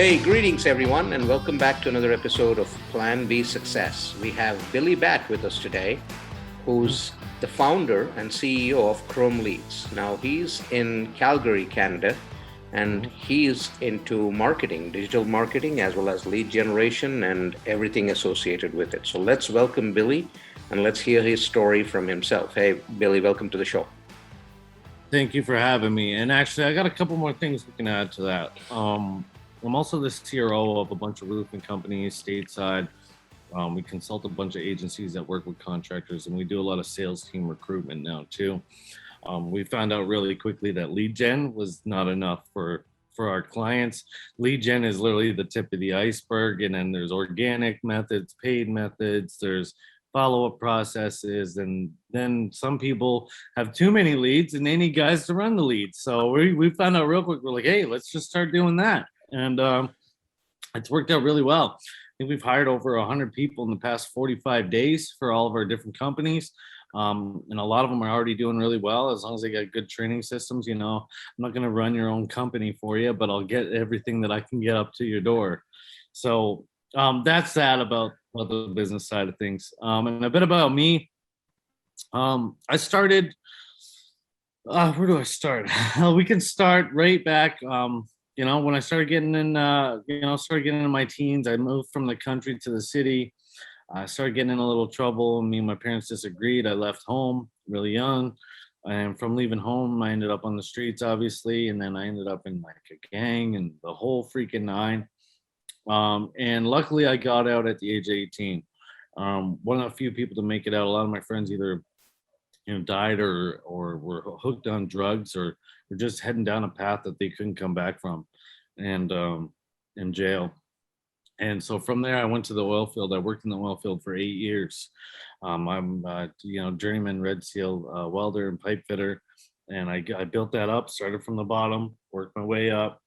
Hey, greetings everyone, and welcome back to another episode of Plan B Success. We have Billy Batt with us today, who's the founder and CEO of Chrome Leads. Now, he's in Calgary, Canada, and he's into marketing, digital marketing, as well as lead generation and everything associated with it. So let's welcome Billy and let's hear his story from himself. Hey, Billy, welcome to the show. Thank you for having me. And actually, I got a couple more things we can add to that. I'm also the CRO of a bunch of roofing companies stateside. We consult a bunch of agencies that work with contractors, and we do a lot of sales team recruitment now too. We found out really quickly that lead gen was not enough for our clients. Lead gen is literally the tip of the iceberg, and then there's organic methods, paid methods, there's follow-up processes, and then some people have too many leads and they need guys to run the leads. So we found out real quick, we're like, hey, let's just start doing that. And it's worked out really well. I think we've hired over 100 people in the past 45 days for all of our different companies. And a lot of them are already doing really well as long as they got good training systems. You know, I'm not going to run your own company for you, but I'll get everything that I can get up to your door. So that's that about the business side of things. And a bit about me. I started, where do I start? We can start right back. When I started getting in, started getting into my teens, I moved from the country to the city. I started getting in a little trouble. Me and my parents disagreed. I left home really young. And from leaving home, I ended up on the streets, obviously. And then I ended up in like a gang and the whole freaking nine. And luckily, I got out at the age of 18. One of the few people to make it out. A lot of my friends either died or were hooked on drugs or were just heading down a path that they couldn't come back from, and in jail. And so from there, I went to the oil field. I worked in the oil field for 8 years. I'm journeyman red seal welder and pipe fitter, and I built that up. Started from the bottom, worked my way up,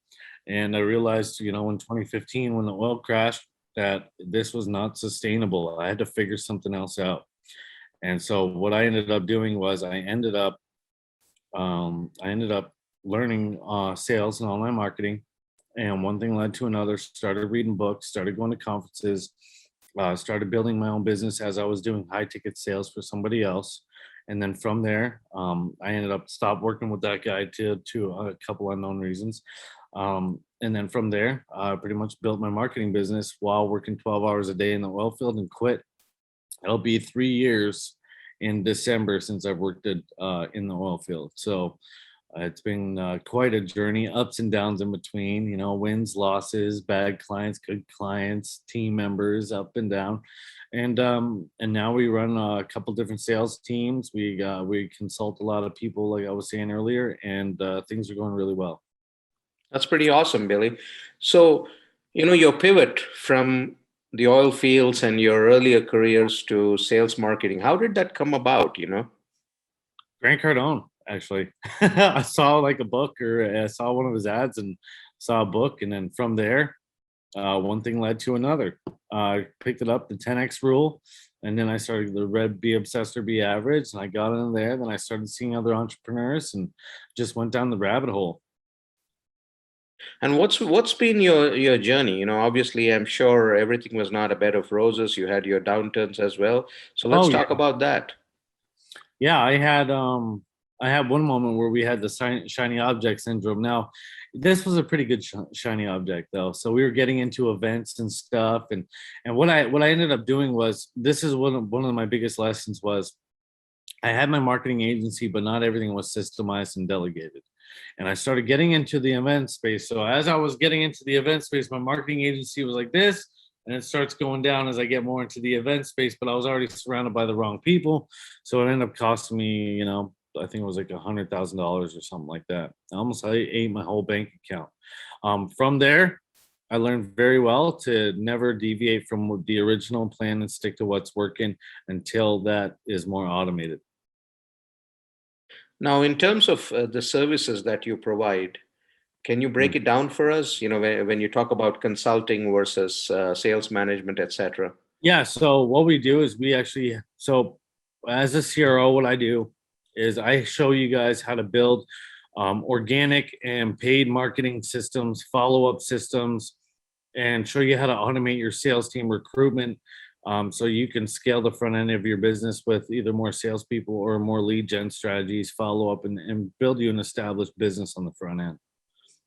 and I realized, in 2015 when the oil crashed, that this was not sustainable. I had to figure something else out. And so what I ended up doing was I ended up learning sales and online marketing, and one thing led to another. Started reading books, started going to conferences, started building my own business as I was doing high ticket sales for somebody else. And then from there, I ended up stopped working with that guy to a couple unknown reasons. And then from there, I pretty much built my marketing business while working 12 hours a day in the oil field and quit. It'll be 3 years in December since I've worked in the oil field. So it's been quite a journey, ups and downs in between, wins, losses, bad clients, good clients, team members, up and down. And now we run a couple different sales teams. We consult a lot of people, like I was saying earlier, and things are going really well. That's pretty awesome, Billy. So, your pivot from the oil fields and your earlier careers to sales marketing, how did that come about, Grant Cardone, actually. I saw like a book, or I saw one of his ads and saw a book. And then from there, one thing led to another. I picked it up, the 10X rule. And then I started the Red Be Obsessed or Be Average. And I got in there. Then I started seeing other entrepreneurs and just went down the rabbit hole. And what's been your journey? Obviously, I'm sure everything was not a bed of roses. You had your downturns as well. So let's talk about that. Yeah, I had one moment where we had the shiny object syndrome. Now, this was a pretty good shiny object though. So we were getting into events and stuff, and what I ended up doing was, this is one of my biggest lessons was, I had my marketing agency, but not everything was systemized and delegated. And I started getting into the event space. So as I was getting into the event space, my marketing agency was like this, and it starts going down as I get more into the event space, but I was already surrounded by the wrong people. So it ended up costing me, I think it was like $100,000 or something like that. I ate my whole bank account. From there, I learned very well to never deviate from the original plan and stick to what's working until that is more automated. Now, in terms of the services that you provide, can you break it down for us? When you talk about consulting versus sales management, etc. Yeah. So what we do is as a CRO, what I do is I show you guys how to build organic and paid marketing systems, follow-up systems, and show you how to automate your sales team recruitment, so you can scale the front end of your business with either more salespeople or more lead gen strategies, follow up, and build you an established business on the front end.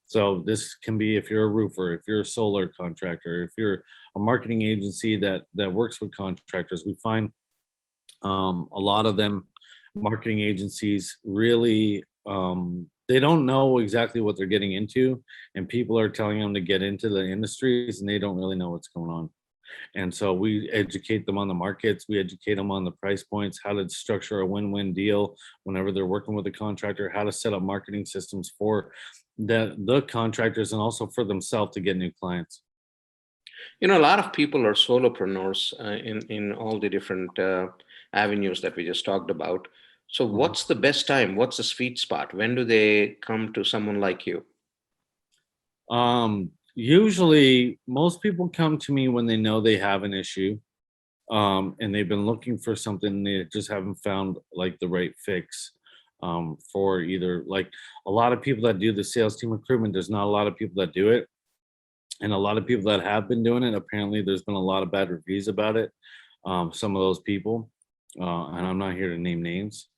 So this can be if you're a roofer, if you're a solar contractor, if you're a marketing agency that works with contractors. We find a lot of them marketing agencies really they don't know exactly what they're getting into, and people are telling them to get into the industries and they don't really know what's going on. And so we educate them on the markets, we educate them on the price points, how to structure a win-win deal whenever they're working with a contractor, how to set up marketing systems for the contractors and also for themselves to get new clients. A lot of people are solopreneurs in all the different avenues that we just talked about. So, Mhm. what's the best time? What's the sweet spot? When do they come to someone like you? Usually most people come to me when they know they have an issue, and they've been looking for something, they just haven't found like the right fix, for either like a lot of people that do the sales team recruitment, there's not a lot of people that do it. And a lot of people that have been doing it, apparently there's been a lot of bad reviews about it. Some of those people, and I'm not here to name names,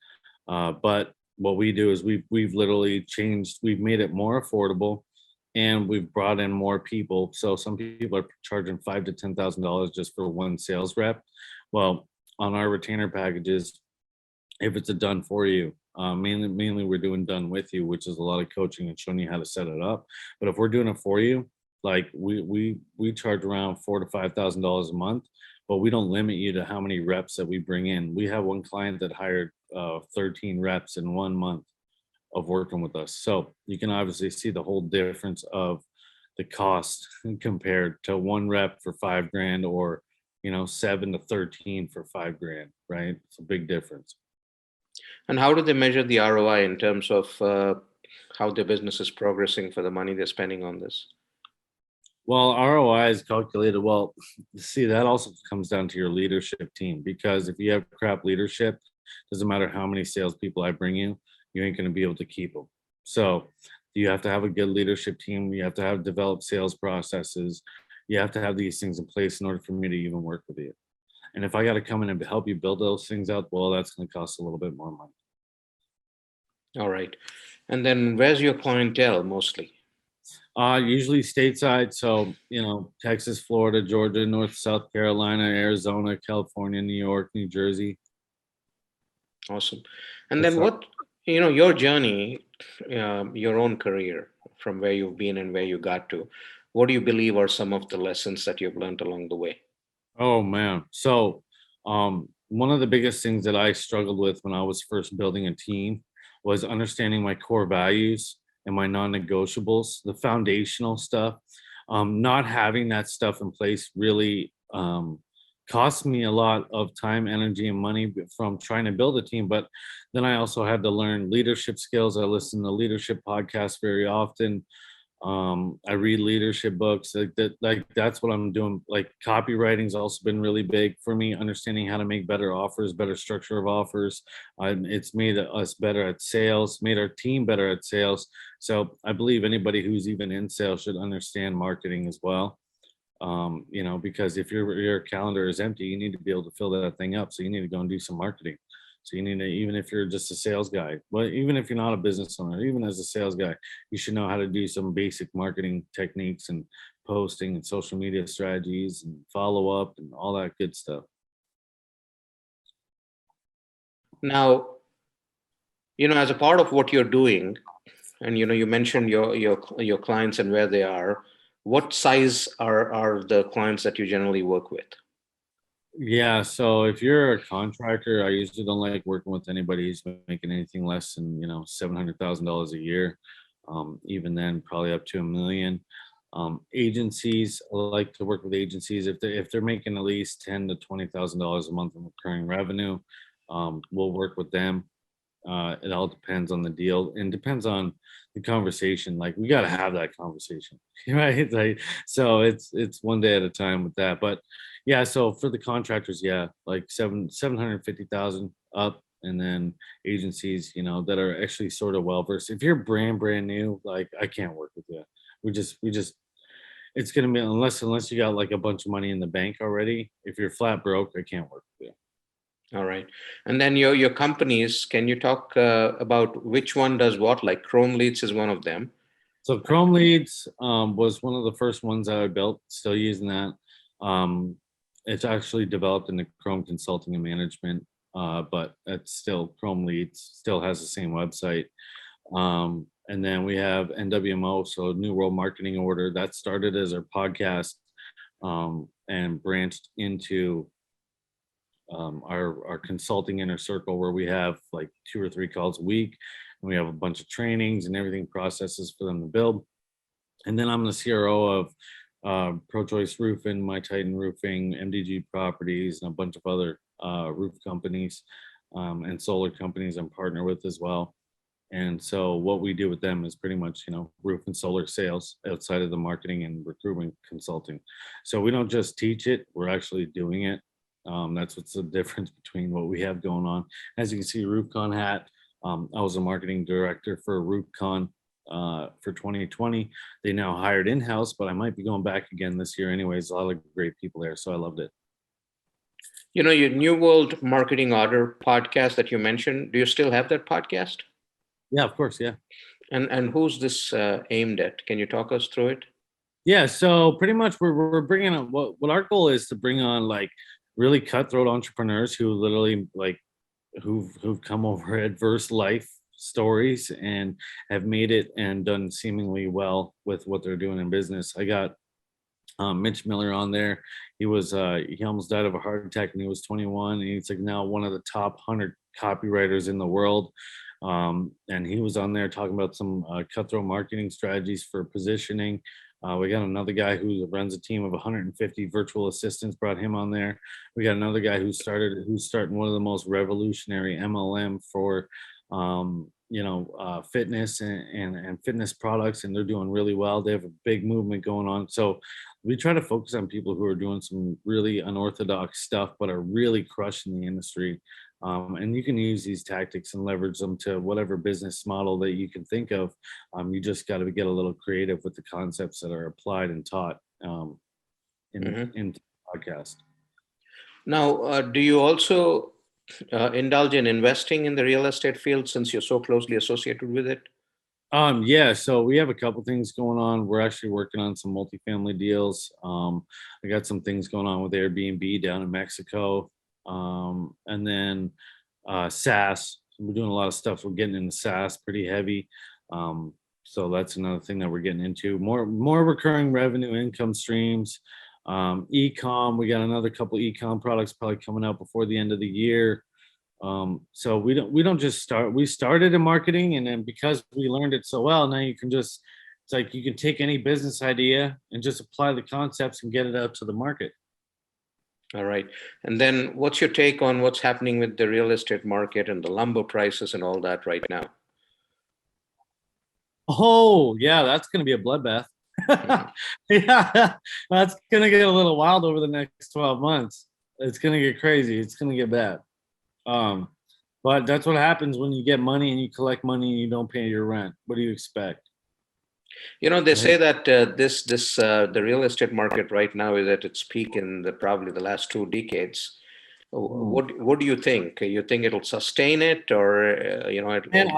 but what we do is we've literally changed, we've made it more affordable, and we've brought in more people. So some people are charging $5,000 to $10,000 just for one sales rep. Well, on our retainer packages, if it's a done for you, mainly we're doing done with you, which is a lot of coaching and showing you how to set it up. But if we're doing it for you, like we charge around $4,000 to $5,000 a month, but we don't limit you to how many reps that we bring in. We have one client that hired 13 reps in 1 month of working with us. So you can obviously see the whole difference of the cost compared to one rep for 5 grand, or 7 to 13 for 5 grand, right? It's a big difference. And how do they measure the ROI in terms of how their business is progressing for the money they're spending on this? Well, ROI is calculated. Well, see, that also comes down to your leadership team, because if you have crap leadership, doesn't matter how many salespeople I bring you ain't going to be able to keep them. So you have to have a good leadership team. You have to have developed sales processes. You have to have these things in place in order for me to even work with you. And if I got to come in and help you build those things out, well, that's going to cost a little bit more money. All right. And then where's your clientele mostly? Usually stateside. So, Texas, Florida, Georgia, North, South Carolina, Arizona, California, New York, New Jersey. Awesome. And That's then your journey, your own career from where you've been and where you got to, what do you believe are some of the lessons that you've learned along the way? Oh man. So, one of the biggest things that I struggled with when I was first building a team was understanding my core values and my non-negotiables, the foundational stuff. Not having that stuff in place really cost me a lot of time, energy, and money from trying to build a team. But then I also had to learn leadership skills. I listen to leadership podcasts very often. I read leadership books, like that's what I'm doing. Like copywriting's also been really big for me, understanding how to make better offers, better structure of offers. It's made us better at sales, made our team better at sales. So I believe anybody who's even in sales should understand marketing as well. Because if your calendar is empty, you need to be able to fill that thing up, so you need to go and do some marketing. So you need to, even if you're just a sales guy, but even if you're not a business owner, even as a sales guy, you should know how to do some basic marketing techniques and posting and social media strategies and follow up and all that good stuff. Now, as a part of what you're doing, and you mentioned your clients and where they are, what size are the clients that you generally work with? Yeah, so if you're a contractor, I usually don't like working with anybody who's making anything less than $700,000 a year. Even then, probably up to 1 million. Agencies, I like to work with agencies if they're making at least $10,000 to $20,000 a month in recurring revenue. We'll work with them. It all depends on the deal and depends on the conversation. Like we got to have that conversation, right? Like, so it's one day at a time with that. But yeah, so for the contractors, yeah, like 750,000 up, and then agencies, that are actually sort of well versed. If you're brand new, like I can't work with you. We just it's gonna be unless you got like a bunch of money in the bank already. If you're flat broke, I can't work with you. All right. And then your companies, can you talk about which one does what? Like Chrome Leads is one of them. So Chrome Leads was one of the first ones that I built. Still using that. Um, it's actually developed into Chrome Consulting and Management, but it's still Chrome Leads. Still has the same website. And then we have NWMO, so New World Marketing Order. That started as our podcast and branched into our consulting inner circle, where we have like 2 or 3 calls a week, and we have a bunch of trainings and everything processes for them to build. And then I'm the CRO of Pro Choice Roofing, My Titan Roofing, MDG Properties, and a bunch of other roof companies and solar companies I'm partner with as well. And so what we do with them is pretty much, roof and solar sales outside of the marketing and recruitment consulting. So we don't just teach it, we're actually doing it. That's what's the difference between what we have going on. As you can see, RoofCon hat. I was a marketing director for RoofCon for 2020. They now hired in-house, but I might be going back again this year anyways. A lot of great people there, so I loved it. Your New World Marketing Order podcast that you mentioned, do you still have that podcast? Yeah, of course, yeah. And who's this aimed at? Can you talk us through it? Yeah, so pretty much we're bringing on what our goal is to bring on like really cutthroat entrepreneurs who literally like who've come over adverse life stories and have made it and done seemingly well with what they're doing in business. I got Mitch Miller on there. He almost died of a heart attack when he was 21, and he's like now one of the top 100 copywriters in the world. And he was on there talking about some cutthroat marketing strategies for positioning. We got another guy who runs a team of 150 virtual assistants, brought him on there. We got another guy who's starting one of the most revolutionary MLM for fitness and fitness products, and they're doing really well. They have a big movement going on. So we try to focus on people who are doing some really unorthodox stuff but are really crushing the industry. And you can use these tactics and leverage them to whatever business model that you can think of. You just got to get a little creative with the concepts that are applied and taught in the podcast. Now, do you also indulge in investing in the real estate field since you're so closely associated with it? Yeah, so we have a couple things going on. We're actually working on some multifamily deals. I got some things going on with Airbnb down in Mexico. And then SaaS. We're doing a lot of stuff. We're getting into SaaS pretty heavy. So that's another thing that we're getting into. More recurring revenue income streams. E-com, we got another couple e-com products probably coming out before the end of the year. So we don't just start. We started in marketing, and then because we learned it so well, now it's like you can take any business idea and just apply the concepts and get it out to the market. All right. And then what's your take on what's happening with the real estate market and the lumber prices and all that right now? Oh, yeah, that's going to be a bloodbath. Yeah, that's going to get a little wild over the next 12 months. It's going to get crazy. It's going to get bad. But that's what happens when you get money and you collect money and you don't pay your rent. What do you expect? They say that the real estate market right now is at its peak in probably the last 2 decades. What do you think? You think it'll sustain it, or And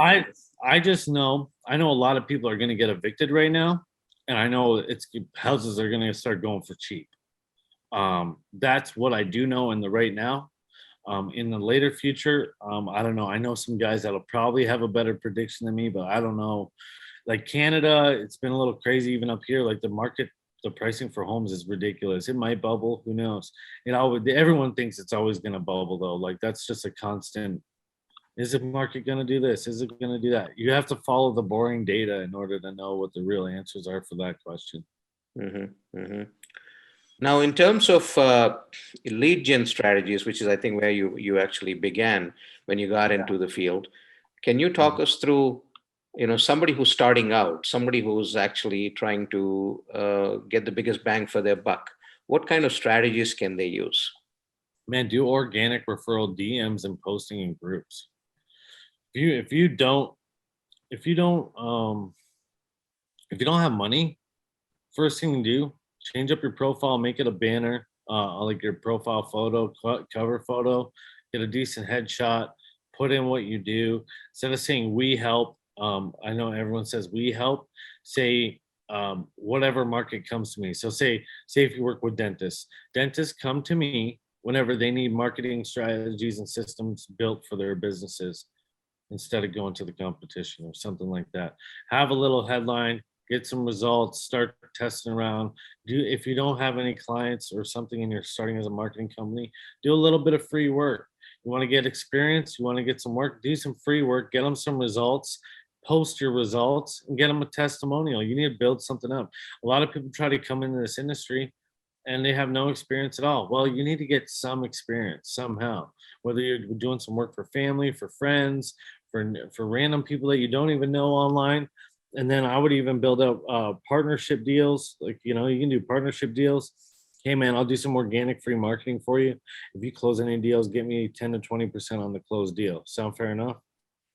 I just know a lot of people are going to get evicted right now, and I know houses are going to start going for cheap. That's what I do know in the right now. In the later future, I don't know. I know some guys that'll probably have a better prediction than me, but I don't know. Like Canada, it's been a little crazy even up here. Like the pricing for homes is ridiculous. It might bubble. Who knows? Everyone thinks it's always going to bubble though. Like that's just a constant. Is the market going to do this? Is it going to do that? You have to follow the boring data in order to know what the real answers are for that question. Now, in terms of lead gen strategies, which is I think where you actually began when you got into the field, can you talk us through somebody who's starting out, somebody who's actually trying to get the biggest bang for their buck? What kind of strategies can they use? Man, do organic referral DMs and posting in groups. If you don't have money, first thing to do change up your profile, make it a banner, like your profile photo, cover photo, get a decent headshot, put in what you do. Instead of saying we help, I know everyone says we help, say whatever market comes to me. So say if you work with dentists come to me whenever they need marketing strategies and systems built for their businesses instead of going to the competition or something like that. Have a little headline, get some results, start testing around. If you don't have any clients or something and you're starting as a marketing company, do a little bit of free work. You want to get experience, you want to get some work, do some free work, get them some results, post your results and get them a testimonial. You need to build something up. A lot of people try to come into this industry and they have no experience at all. Well, you need to get some experience somehow, whether you're doing some work for family, for friends, for random people that you don't even know online. And then I would even build up partnership deals. Like, you can do partnership deals. Hey man, I'll do some organic free marketing for you. If you close any deals, get me 10 to 20% on the closed deal. Sound fair enough?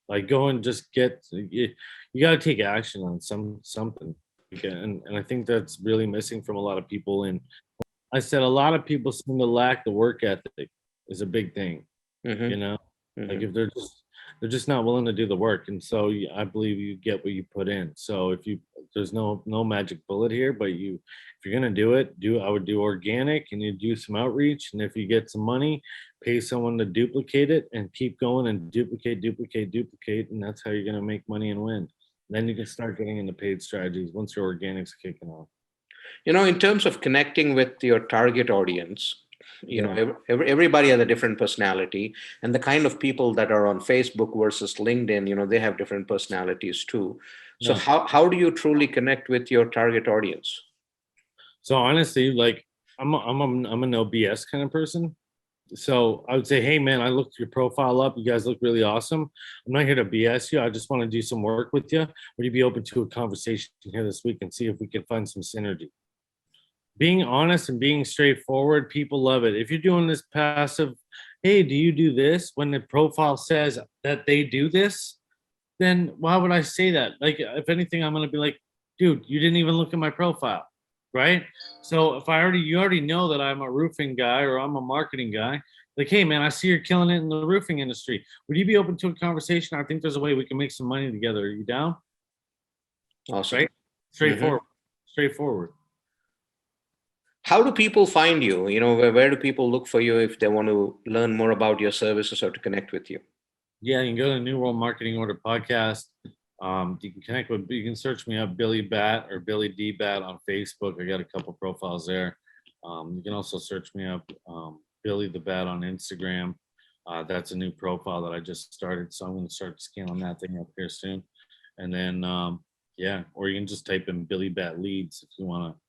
Like go and just you got to take action on something. And I think that's really missing from a lot of people. And I said a lot of people seem to lack the work ethic is a big thing. Like if they're just not willing to do the work. And so I believe you get what you put in. So there's no magic bullet here, but if you're going to do it, I would do organic and you do some outreach. And if you get some money, pay someone to duplicate it and keep going and duplicate. And that's how you're going to make money and win. Then you can start getting into paid strategies once your organics kicking off. In terms of connecting with your target audience, everybody has a different personality, and the kind of people that are on Facebook versus LinkedIn, they have different personalities too. So how do you truly connect with your target audience? So honestly, like I'm a no BS kind of person. So I would say, hey man, I looked your profile up. You guys look really awesome. I'm not here to BS you. I just want to do some work with you. Would you be open to a conversation here this week and see if we can find some synergy? Being honest and being straightforward, people love it. If you're doing this passive, hey, do you do this? When the profile says that they do this, then why would I say that? Like, if anything, I'm going to be like, dude, you didn't even look at my profile, right? So if you already know that I'm a roofing guy or I'm a marketing guy, like, hey man, I see you're killing it in the roofing industry. Would you be open to a conversation? I think there's a way we can make some money together. Are you down? Awesome. Right? Straightforward. How do people find you? Where do people look for you if they want to learn more about your services or to connect with you? Yeah, you can go to New World Marketing Order podcast. You can search me up, Billy Batt or Billy D Batt on Facebook. I got a couple profiles there. You can also search me up, Billy the Batt on Instagram. That's a new profile that I just started, so I'm going to start scaling that thing up here soon. And then, or you can just type in Billy Batt Leads if you want to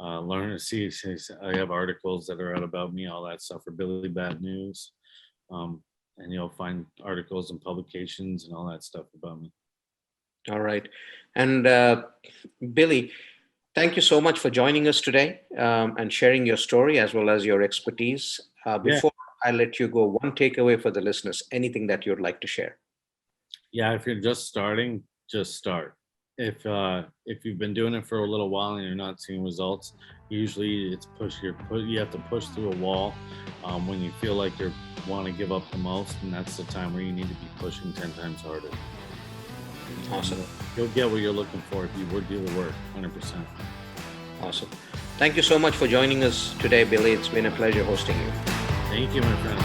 learn to see. I have articles that are out about me, all that stuff for Billy Batt News. And you'll find articles and publications and all that stuff about me. All right. And Billy, thank you so much for joining us today and sharing your story as well as your expertise. Before I let you go, one takeaway for the listeners, anything that you'd like to share? Yeah, if you're just starting, just start. If you've been doing it for a little while and you're not seeing results, usually it's you have to push through a wall when you feel like you want to give up the most, and that's the time where you need to be pushing 10 times harder. Awesome. You'll get what you're looking for if you would do the work, 100%. Awesome. Thank you so much for joining us today, Billy. It's been a pleasure hosting you. Thank you, my friend.